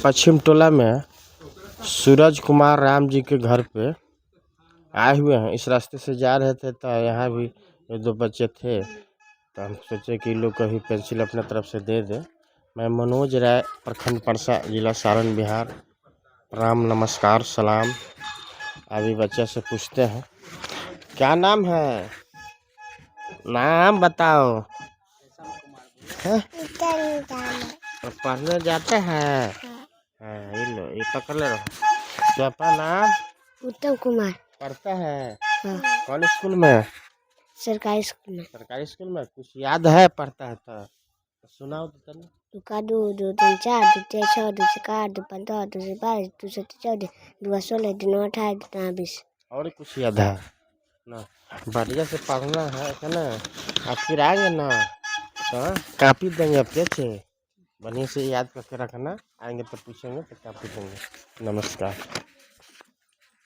पश्चिम टोला में सूरज कुमार राम जी के घर पे आए हुए हैं। इस रास्ते से जा रहे थे तो यहाँ भी ये दो बच्चे थे, तो हम सोचे कि लोग कभी पेंसिल अपने तरफ से दे दे। मैं मनोज राय, प्रखंड परसा, जिला सारण, बिहार। प्रणाम, नमस्कार, सलाम। अभी बच्चे से पूछते हैं क्या नाम है, नाम बताओ। है? तो पढ़ने जाते हैं? हाँ, ये लो, ये पकड़ ले रहो। तो अपना नाम? उत्तम कुमार। पढ़ता है? हाँ। कौन स्कूल में? सरकारी स्कूल में। सरकारी स्कूल में। कुछ याद है पढ़ता है तो सुनाओ तो तनी। 2 का 2 2 3 4 2 3 6 2 से 8 2 15 2 से 22 2 से 14 2 16 2 9 18 2 20। और कुछ याद है ना? बढ़िया से पढ़ना है ना। आप फिर आएंगे ना तो कापी देंगे, पेचे बढ़िया से याद करके रखना। आएंगे तो पूछेंगे तो कापी देंगे। नमस्कार।